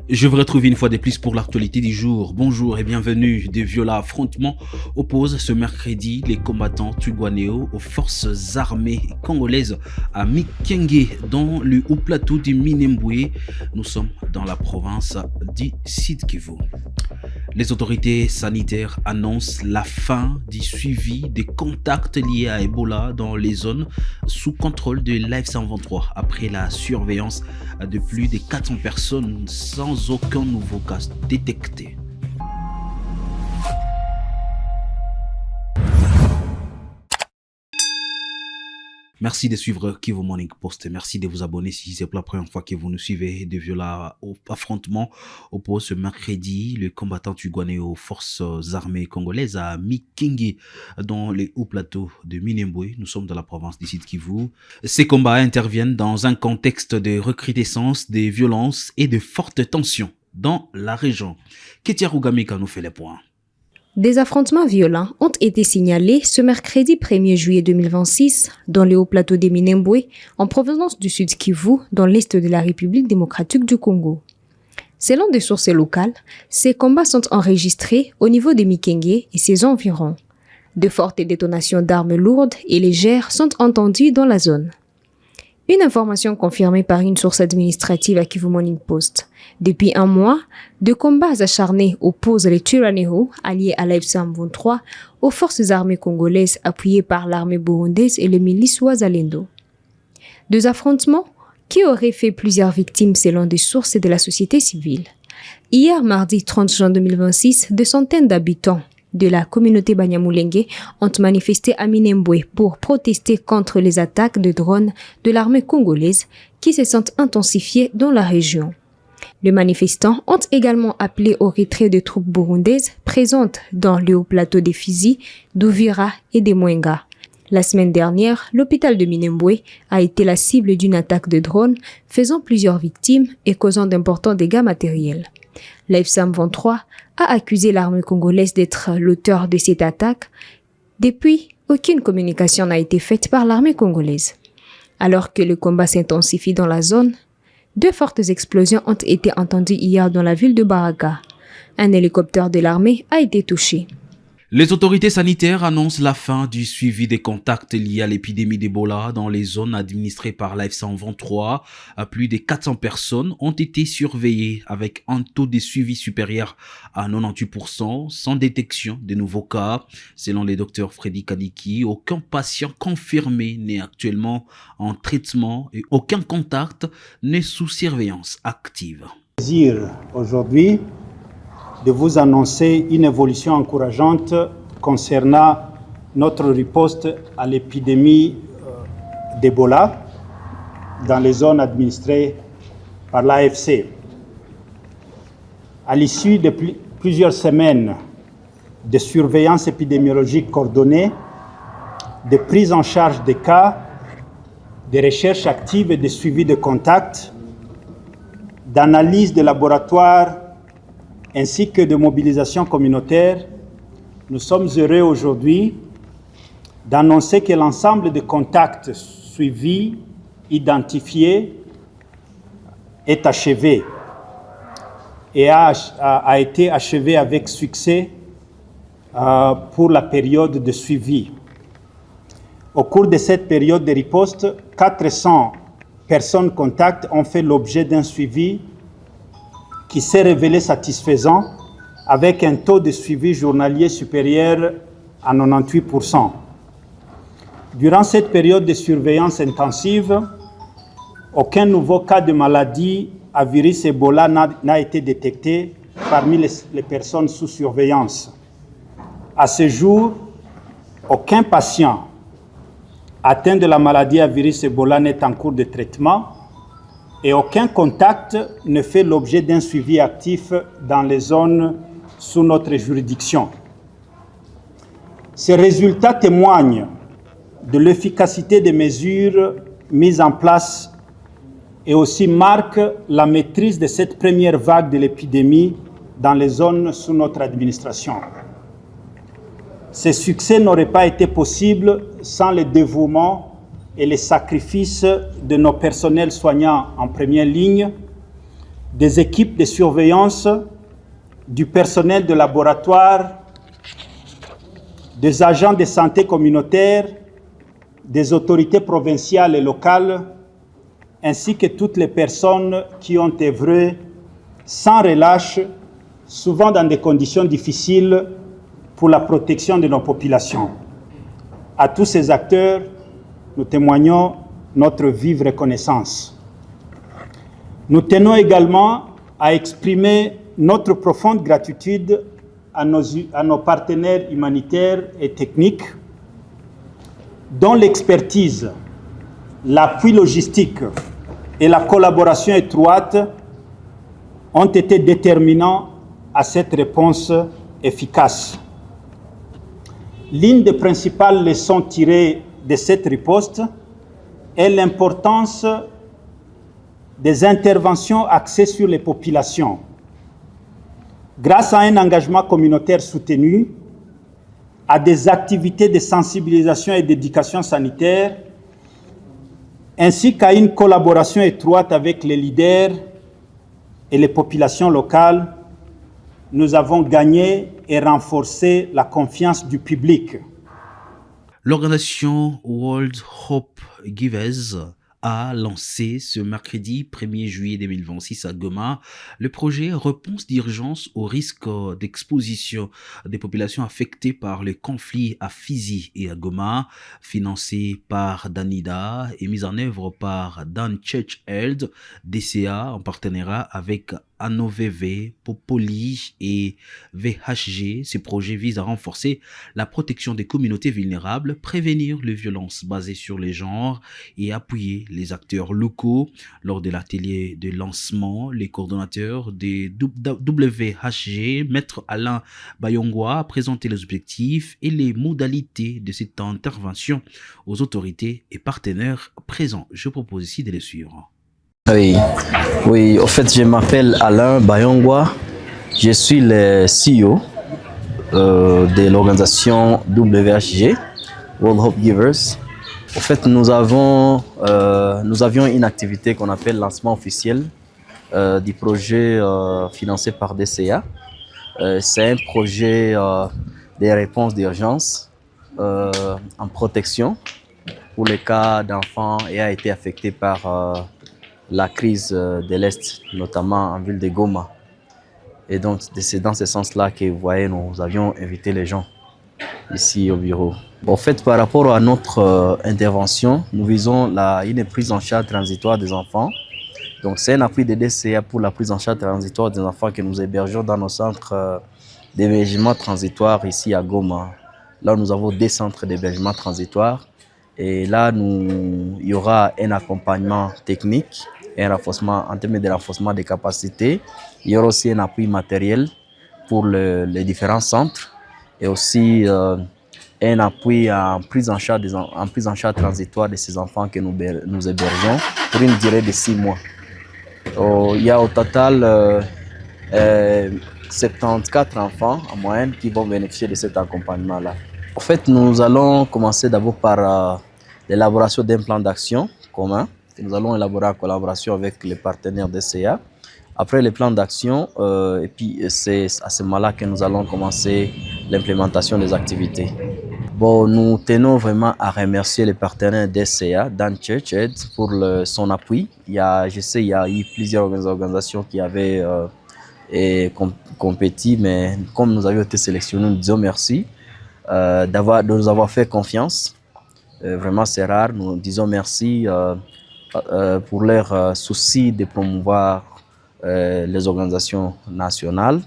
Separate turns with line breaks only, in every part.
Je vous retrouve une fois de plus pour l'actualité du jour. Bonjour et bienvenue. De violents affrontements opposent ce mercredi les combattants Twirwaneho aux forces armées congolaises à Mikenge dans le haut plateau du Minembwe. Nous sommes dans la province du Sud-Kivu. Les autorités sanitaires annoncent la fin du suivi des contacts liés à Ebola dans les zones sous contrôle de l'AF123 après la surveillance de plus de 400 personnes sans aucun nouveau cas détecté. Merci de suivre Kivu Morning Post. Merci de vous abonner si c'est pour la première fois que vous nous suivez. De violents affrontements opposent ce mercredi le combattant Twirwaneho aux forces armées congolaises à Mikenge dans les hauts plateaux de Minembwe. Nous sommes dans la province du Sud-Kivu. Ces combats interviennent dans un contexte de recrudescence des violences et de fortes tensions dans la région. Ketia Rugamika nous fait les points.
Des affrontements violents ont été signalés ce mercredi 1er juillet 2026 dans le haut plateau des Minembwe, en provenance du Sud-Kivu, dans l'est de la République démocratique du Congo. Selon des sources locales, ces combats sont enregistrés au niveau de Mikenge et ses environs. De fortes détonations d'armes lourdes et légères sont entendues dans la zone. Une information confirmée par une source administrative à Kivu Morning Post. Depuis un mois, de combats acharnés opposent les Twirwaneho, alliés à l'AF123, aux forces armées congolaises appuyées par l'armée burundaise et les milices Wazalendo. Deux affrontements qui auraient fait plusieurs victimes selon des sources de la société civile. Hier, mardi 30 juin 2026, des centaines d'habitants de la communauté Banyamulenge ont manifesté à Minembwe pour protester contre les attaques de drones de l'armée congolaise qui se sont intensifiées dans la région. Les manifestants ont également appelé au retrait des troupes burundaises présentes dans le haut plateau des Fizi, d'Uvira et des Mwenga. La semaine dernière, l'hôpital de Minembwe a été la cible d'une attaque de drones faisant plusieurs victimes et causant d'importants dégâts matériels. L'AF123 a accusé l'armée congolaise d'être l'auteur de cette attaque. Depuis, aucune communication n'a été faite par l'armée congolaise. Alors que le combat s'intensifie dans la zone, deux fortes explosions ont été entendues hier dans la ville de Baraka. Un hélicoptère de l'armée a été touché.
Les autorités sanitaires annoncent la fin du suivi des contacts liés à l'épidémie d'Ebola dans les zones administrées par l'AF123. Plus de 400 personnes ont été surveillées avec un taux de suivi supérieur à 98% sans détection de nouveaux cas. Selon le docteur Freddy Kaniki, aucun patient confirmé n'est actuellement en traitement et aucun contact n'est sous surveillance active.
Plaisir aujourd'hui de vous annoncer une évolution encourageante concernant notre riposte à l'épidémie d'Ebola dans les zones administrées par l'AFC. À l'issue de plusieurs semaines de surveillance épidémiologique coordonnée, de prise en charge des cas, de recherche active et de suivi de contacts, d'analyse de laboratoire ainsi que de mobilisation communautaire, nous sommes heureux aujourd'hui d'annoncer que l'ensemble des contacts suivis, identifiés, est achevé et a été achevé avec succès pour la période de suivi. Au cours de cette période de riposte, 400 personnes contacts ont fait l'objet d'un suivi qui s'est révélé satisfaisant avec un taux de suivi journalier supérieur à 98%. Durant cette période de surveillance intensive, aucun nouveau cas de maladie à virus Ebola n'a été détecté parmi les personnes sous surveillance. À ce jour, aucun patient atteint de la maladie à virus Ebola n'est en cours de traitement et aucun contact ne fait l'objet d'un suivi actif dans les zones sous notre juridiction. Ces résultats témoignent de l'efficacité des mesures mises en place et aussi marquent la maîtrise de cette première vague de l'épidémie dans les zones sous notre administration. Ces succès n'auraient pas été possibles sans le dévouement et les sacrifices de nos personnels soignants en première ligne, des équipes de surveillance, du personnel de laboratoire, des agents de santé communautaire, des autorités provinciales et locales, ainsi que toutes les personnes qui ont œuvré sans relâche, souvent dans des conditions difficiles, pour la protection de nos populations. À tous ces acteurs, nous témoignons notre vive reconnaissance. Nous tenons également à exprimer notre profonde gratitude à nos partenaires humanitaires et techniques, dont l'expertise, l'appui logistique et la collaboration étroite ont été déterminants à cette réponse efficace. L'une des principales leçons tirées de cette riposte est l'importance des interventions axées sur les populations. Grâce à un engagement communautaire soutenu, à des activités de sensibilisation et d'éducation sanitaire, ainsi qu'à une collaboration étroite avec les leaders et les populations locales, nous avons gagné et renforcé la confiance du public.
L'organisation World Hope Givers a lancé ce mercredi 1er juillet 2026 à Goma le projet Réponse d'urgence au risque d'exposition des populations affectées par le conflit à Fizi et à Goma, financé par Danida et mis en œuvre par Dan Church Health, DCA en partenariat avec ANOVV, Popoli et VHG. Ces projets visent à renforcer la protection des communautés vulnérables, prévenir les violences basées sur les genres et appuyer les acteurs locaux. Lors de l'atelier de lancement, les coordonnateurs des WHG, Maître Alain Bayongwa, a présenté les objectifs et les modalités de cette intervention aux autorités et partenaires présents. Je propose ici de les suivre.
Oui, au fait, je m'appelle Alain Bayongwa, je suis le CEO de l'organisation WHG, World Hope Givers. Au fait, nous avions une activité qu'on appelle lancement officiel du projet financé par DCA. C'est un projet de réponse d'urgence en protection pour les cas d'enfants ayant été affectés par la crise de l'Est, notamment en ville de Goma. Et donc, c'est dans ce sens-là que vous voyez, nous avions invité les gens ici au bureau. En fait, par rapport à notre intervention, nous visons une prise en charge transitoire des enfants. Donc, c'est un appui de DCA pour la prise en charge transitoire des enfants que nous hébergeons dans nos centres d'hébergement transitoire ici à Goma. Là, nous avons 2 centres d'hébergement transitoire. Et là, il y aura un accompagnement technique, un renforcement en termes de renforcement des capacités. Il y aura aussi un appui matériel pour les différents centres et aussi un appui en prise en charge transitoire de ces enfants que nous hébergeons pour une durée de 6 mois. Il y a au total 74 enfants en moyenne qui vont bénéficier de cet accompagnement-là. En fait, nous allons commencer d'abord par l'élaboration d'un plan d'action commun que nous allons élaborer en collaboration avec les partenaires DCA. Après le plan d'action, et puis c'est à ce moment-là que nous allons commencer l'implémentation des activités. Bon, nous tenons vraiment à remercier les partenaires DCA, Dan Church Aid, pour son appui. Je sais il y a eu plusieurs organisations qui avaient compéti, mais comme nous avions été sélectionnés, nous disons merci de nous avoir fait confiance. Vraiment, c'est rare. Nous disons merci pour leur souci de promouvoir les organisations nationales.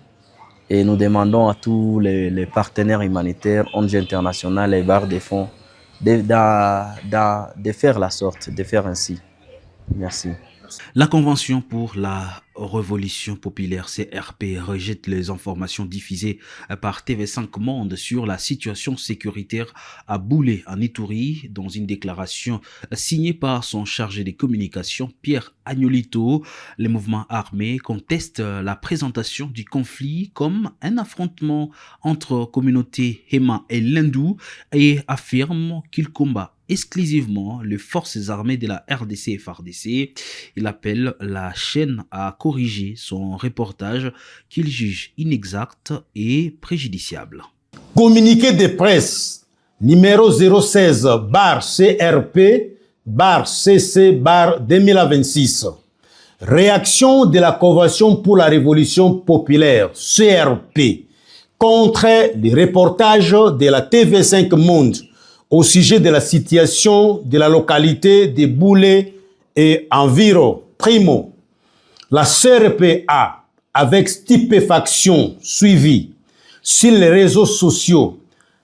Et nous demandons à tous les partenaires humanitaires, ONG internationales et barres des fonds de faire la sorte, de faire ainsi. Merci.
La Convention pour la Révolution populaire CRP rejette les informations diffusées par TV5 Monde sur la situation sécuritaire à Boulé en Ituri dans une déclaration signée par son chargé des communications Pierre Agnolito. Les mouvements armés contestent la présentation du conflit comme un affrontement entre communautés Hema et Lindou et affirment qu'ils combattent exclusivement les forces armées de la RDC et FARDC. Il appelle la chaîne à corriger son reportage qu'il juge inexact et préjudiciable.
Communiqué de presse numéro 016-CRP-CC-2026. Réaction de la Convention pour la Révolution populaire, CRP, contre les reportages de la TV5 Monde au sujet de la situation de la localité de Boulé et environ. Primo, la CRP a, avec stupéfaction, suivi sur les réseaux sociaux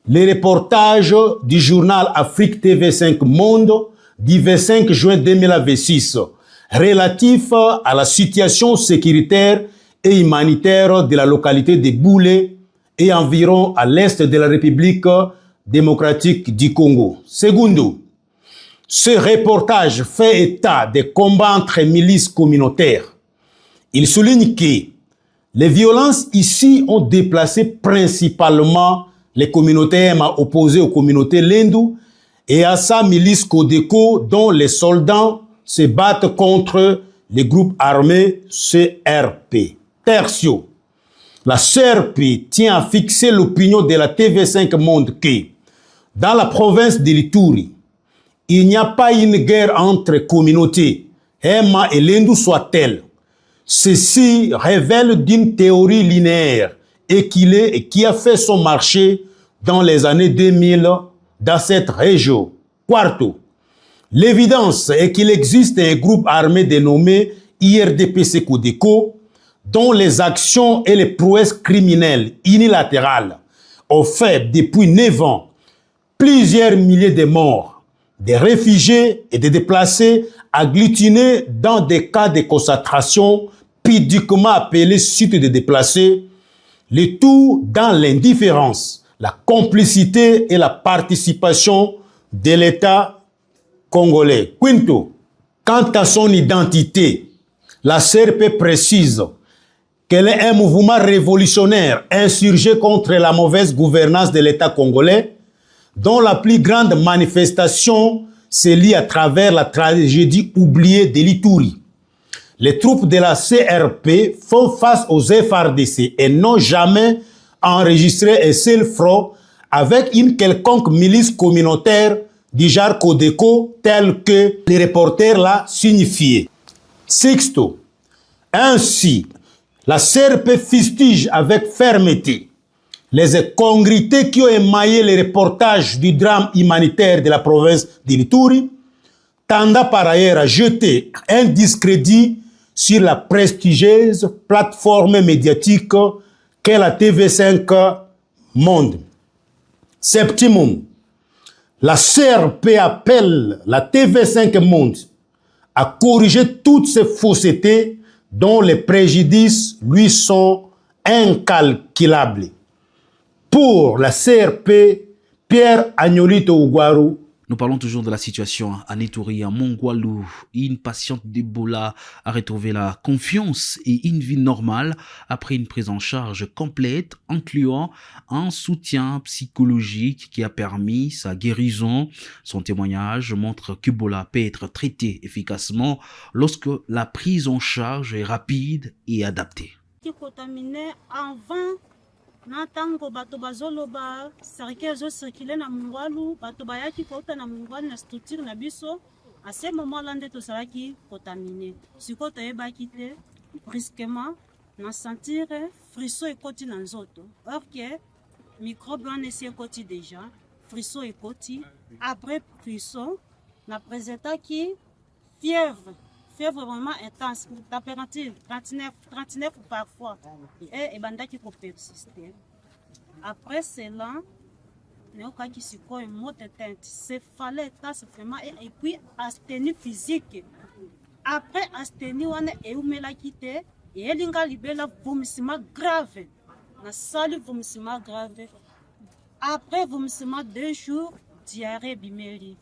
les reportages du journal Afrique TV5 Monde du 25 juin 2026 relatif à la situation sécuritaire et humanitaire de la localité de Boulé et environ à l'est de la République démocratique du Congo. Secondo, ce reportage fait état des combats entre milices communautaires. Il souligne que les violences ici ont déplacé principalement les communautés Hema opposées aux communautés Lendu et à sa milice Codeco dont les soldats se battent contre les groupes armés CRP. Tertio, la CRP tient à fixer l'opinion de la TV5 Monde que, dans la province de l'Ituri, il n'y a pas une guerre entre communautés, Hema et Lendu soit-elle. Ceci révèle d'une théorie linéaire et qui a fait son marché dans les années 2000 dans cette région. Quarto, l'évidence est qu'il existe un groupe armé dénommé IRDPC Codeco dont les actions et les prouesses criminelles unilatérales ont fait depuis 9 ans plusieurs milliers de morts, des réfugiés et des déplacés agglutinés dans des cas de concentration pudiquement appelés sites de déplacés, le tout dans l'indifférence, la complicité et la participation de l'État congolais. Quinto, quant à son identité, la CRP précise qu'elle est un mouvement révolutionnaire insurgé contre la mauvaise gouvernance de l'État congolais, dont la plus grande manifestation se lie à travers la tragédie oubliée de l'Ituri. Les troupes de la CRP font face aux FARDC et n'ont jamais enregistré un seul front avec une quelconque milice communautaire du genre Codeco tel que les reporters l'a signifié. Sixto, ainsi, la CRP fustige avec fermeté les incongruités qui ont émaillé les reportages du drame humanitaire de la province de l'Ituri, tendant par ailleurs à jeter un discrédit sur la prestigieuse plateforme médiatique qu'est la TV5 Monde. Septimum, la CRP appelle la TV5 Monde à corriger toutes ces faussetés dont les préjudices lui sont incalculables. Pour la CRP, Pierre Agnolito Ougwaru.
Nous parlons toujours de la situation à Ituri, à Mongwalu. Une patiente d'Ebola a retrouvé la confiance et une vie normale après une prise en charge complète, incluant un soutien psychologique qui a permis sa guérison. Son témoignage montre qu'Ebola peut être traité efficacement lorsque la prise en charge est rapide et adaptée.
Na tango bato bazoloba sarike zo circuler na Mongwalu bato bayaki kota na Mongwalu na structure na biso à ce moment là nde tosalaki contaminer siko toyebaki te brusquement na sentir frisson ekoti na nzoto or que microbe wana esi ekoti déjà frisson ekoti après frisson na présentaki fièvre vraiment intense, température 39 parfois, et bandaki ko persister. Après cela, nous avons dit que le mot de teinte, c'est fallait vraiment et puis asthénie physique. Après asthénie, on a eu la quitté et elle a libéré vomissement grave. La salle vomissement grave. Après vomissement 2 jours, diarrhée bimélie.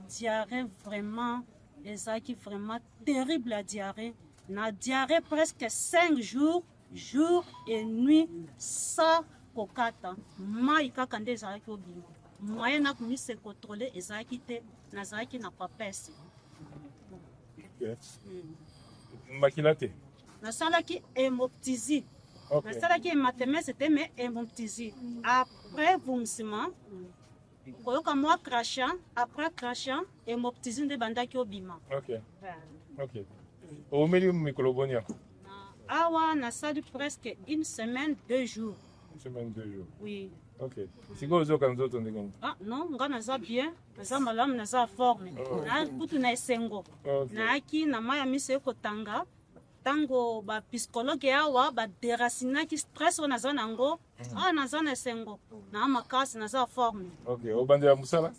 Diarrhée vraiment. Et qui vraiment terrible la diarrhée. La diarrhée presque 5 jours, jour et nuit, sans kokata. Maïka kande ezalaki obima. Moyen na komi se contrôler ezalaki te nazalaki na papese.
Makilate.
Nasalaki hémoptysie.
Okay.
Nasalaki hématémèse c'était mais hémoptysie. Après vomissement, koyoka moi crachant, après crachant, hémoptysie nde bandaki obima.
Ok. Ok. Omeli mikolobonia.
Awa nasali presque une semaine, 2 jours.
Une semaine, 2 jours.
Oui.
Ok. Siko ozoka nzoto ndenge.
Ah non, nga naza bien, naza malamu, naza forme. Na kutu na esengo. Naaki na maya miso ekotanga. Tango ba psychologue awa ba déracinaki stress on naza nango. Ah naza na esengo. Na makasi naza forme.
Ok. Obande ya musala?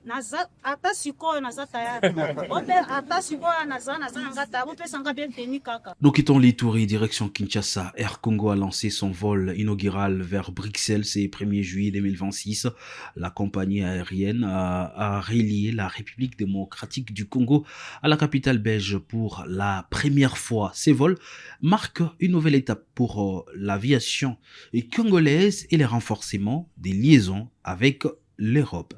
Naza ata sikoyo naza tayari. Obe ata sikoyo naza ngata, obe sanga bien teni kaka.
Nous quittons l'Ituri, direction Kinshasa. Air Congo a lancé son vol inaugural vers Bruxelles ce 1er juillet 2026. La compagnie aérienne a relié la République démocratique du Congo à la capitale belge pour la première fois. Ces vols marquent une nouvelle étape pour l'aviation congolaise et le renforcement des liaisons avec l'Europe.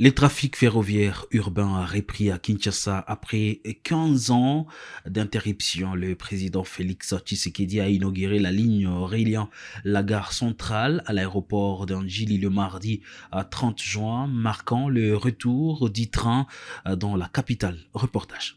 Le trafic ferroviaire urbain a repris à Kinshasa après 15 ans d'interruption. Le président Félix Tshisekedi a inauguré la ligne reliant la gare centrale à l'aéroport d'Andjili le mardi 30 juin, marquant le retour du train dans la capitale. Reportage.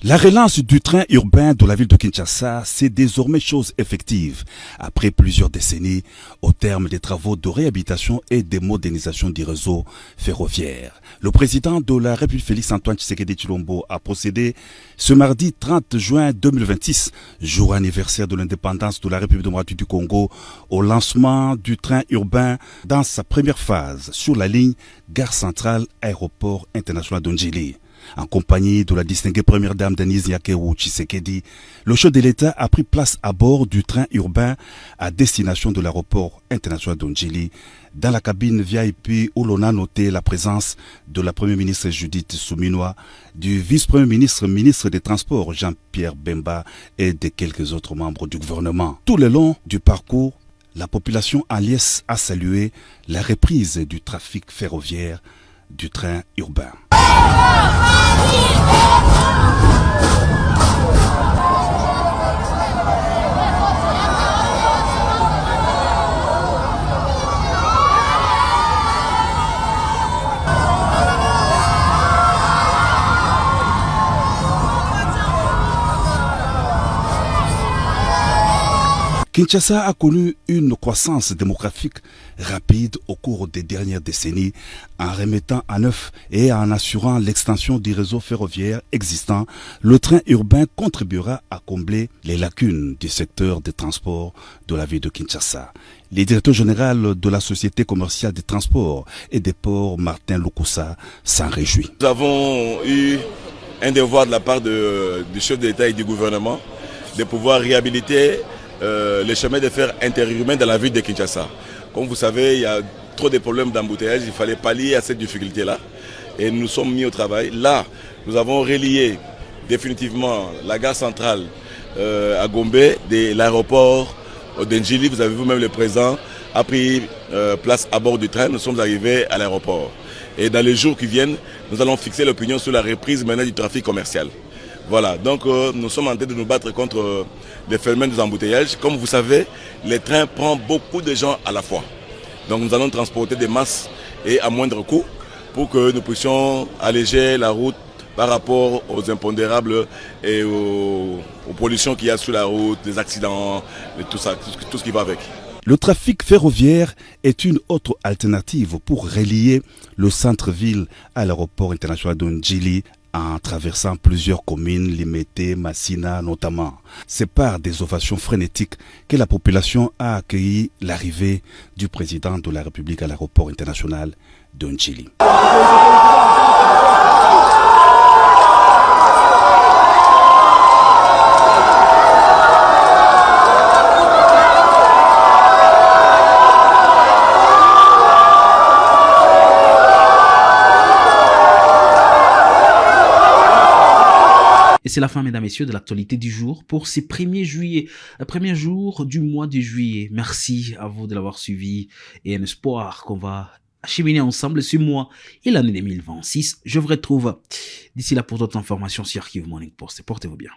La relance du train urbain de la ville de Kinshasa, c'est désormais chose effective. Après plusieurs décennies, au terme des travaux de réhabilitation et de modernisation du réseau ferroviaire. Le président de la République Félix Antoine Tshisekedi Tshilombo a procédé ce mardi 30 juin 2026, jour anniversaire de l'indépendance de la République démocratique du Congo, au lancement du train urbain dans sa première phase sur la ligne Gare Centrale Aéroport International d'Andjili. En compagnie de la distinguée première dame Denise Nyakeru Tshisekedi, le chef de l'État a pris place à bord du train urbain à destination de l'aéroport international d'Andjili, dans la cabine VIP où l'on a noté la présence de la première ministre Judith Suminwa, du vice-premier ministre, ministre des Transports Jean-Pierre Bemba et de quelques autres membres du gouvernement. Tout le long du parcours, la population en liesse a salué la reprise du trafic ferroviaire du train urbain. Kinshasa a connu une croissance démographique rapide au cours des dernières décennies en remettant à neuf et en assurant l'extension du réseau ferroviaire existant. Le train urbain contribuera à combler les lacunes du secteur des transports de la ville de Kinshasa. Le directeur général de la Société commerciale des transports et des ports, Martin Lukusa, s'en réjouit.
Nous avons eu un devoir de la part du chef de l'État et du gouvernement de pouvoir réhabiliter les chemins de fer interurbains dans la ville de Kinshasa. Comme vous savez, il y a trop de problèmes d'embouteillage, il fallait pallier à cette difficulté-là. Et nous nous sommes mis au travail. Là, nous avons relié définitivement la gare centrale à Gombe de l'aéroport d'Andjili. Vous avez vous-même le président a pris place à bord du train. Nous sommes arrivés à l'aéroport. Et dans les jours qui viennent, nous allons fixer l'opinion sur la reprise maintenant du trafic commercial. Voilà, donc nous sommes en train de nous battre contre les phénomènes des embouteillages. Comme vous savez, les trains prennent beaucoup de gens à la fois. Donc nous allons transporter des masses et à moindre coût pour que nous puissions alléger la route par rapport aux impondérables et aux pollutions qu'il y a sur la route, les accidents, et tout ça, tout ce qui va avec.
Le trafic ferroviaire est une autre alternative pour relier le centre-ville à l'aéroport international de Ndjili en traversant plusieurs communes, Limete, Massina notamment. C'est par des ovations frénétiques que la population a accueilli l'arrivée du président de la République à l'aéroport international de Ndjili.
Et c'est la fin, mesdames et messieurs, de l'actualité du jour pour ce 1er juillet, premier jour du mois de juillet. Merci à vous de l'avoir suivi et un espoir qu'on va cheminer ensemble ce mois et l'année 2026. Je vous retrouve d'ici là pour d'autres informations sur Archive Morning Post. Portez-vous bien.